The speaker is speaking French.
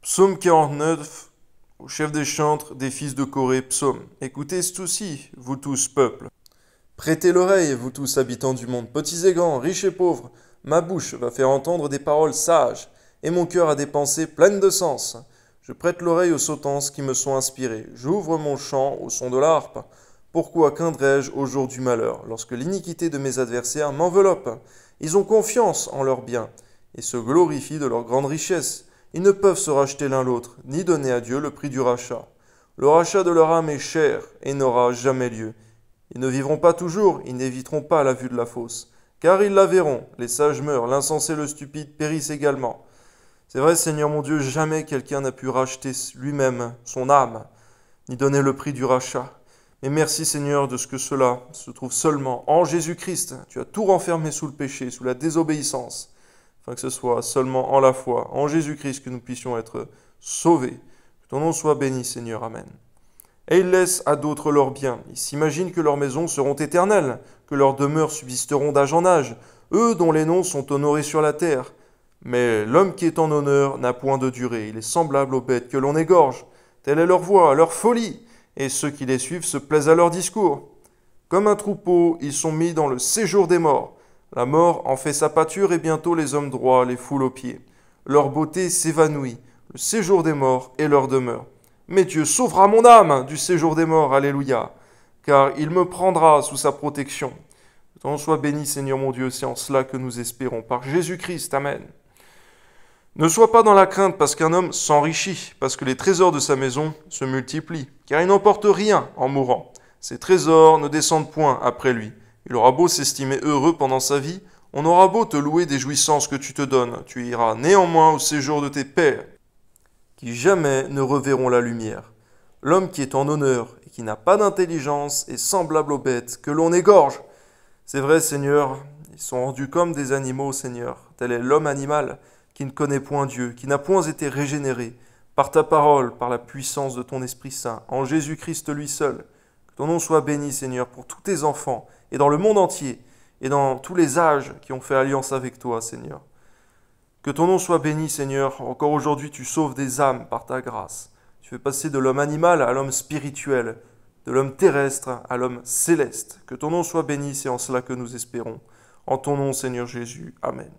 Psaume 49, au chef des chantres des fils de Corée, psaume. Écoutez ceci, vous tous, peuple. Prêtez l'oreille, vous tous, habitants du monde, petits et grands, riches et pauvres. Ma bouche va faire entendre des paroles sages, et mon cœur a des pensées pleines de sens. Je prête l'oreille aux sautances qui me sont inspirées. J'ouvre mon chant au son de l'harpe. Pourquoi craindrais-je au jour du malheur, lorsque l'iniquité de mes adversaires m'enveloppe? Ils ont confiance en leurs biens, et se glorifient de leur grande richesse. Ils ne peuvent se racheter l'un l'autre, ni donner à Dieu le prix du rachat. Le rachat de leur âme est cher, et n'aura jamais lieu. Ils ne vivront pas toujours, ils n'éviteront pas la vue de la fosse. Car ils la verront, les sages meurent, l'insensé et le stupide périssent également. C'est vrai, Seigneur mon Dieu, jamais quelqu'un n'a pu racheter lui-même son âme, ni donner le prix du rachat. Mais merci Seigneur de ce que cela se trouve seulement en Jésus-Christ. Tu as tout renfermé sous le péché, sous la désobéissance, afin que ce soit seulement en la foi, en Jésus-Christ, que nous puissions être sauvés. Que ton nom soit béni, Seigneur. Amen. Et ils laissent à d'autres leurs biens. Ils s'imaginent que leurs maisons seront éternelles, que leurs demeures subsisteront d'âge en âge, eux dont les noms sont honorés sur la terre. Mais l'homme qui est en honneur n'a point de durée, il est semblable aux bêtes que l'on égorge. Telle est leur voix, leur folie, et ceux qui les suivent se plaisent à leur discours. Comme un troupeau, ils sont mis dans le séjour des morts. La mort en fait sa pâture et bientôt les hommes droits les foulent aux pieds. Leur beauté s'évanouit, le séjour des morts est leur demeure. Mais Dieu sauvera mon âme du séjour des morts, alléluia, car il me prendra sous sa protection. Que ton nom soit béni, Seigneur mon Dieu, c'est en cela que nous espérons, par Jésus-Christ, amen. Ne sois pas dans la crainte parce qu'un homme s'enrichit, parce que les trésors de sa maison se multiplient, car il n'emporte rien en mourant. Ses trésors ne descendent point après lui. Il aura beau s'estimer heureux pendant sa vie, on aura beau te louer des jouissances que tu te donnes, tu iras néanmoins au séjour de tes pères, qui jamais ne reverront la lumière. L'homme qui est en honneur et qui n'a pas d'intelligence est semblable aux bêtes que l'on égorge. C'est vrai, Seigneur, ils sont rendus comme des animaux, Seigneur. Tel est l'homme animal qui ne connaît point Dieu, qui n'a point été régénéré par ta parole, par la puissance de ton Esprit Saint, en Jésus-Christ lui seul. Que ton nom soit béni, Seigneur, pour tous tes enfants, et dans le monde entier, et dans tous les âges qui ont fait alliance avec toi, Seigneur. Que ton nom soit béni, Seigneur. Encore aujourd'hui, tu sauves des âmes par ta grâce. Tu fais passer de l'homme animal à l'homme spirituel, de l'homme terrestre à l'homme céleste. Que ton nom soit béni, c'est en cela que nous espérons. En ton nom, Seigneur Jésus. Amen.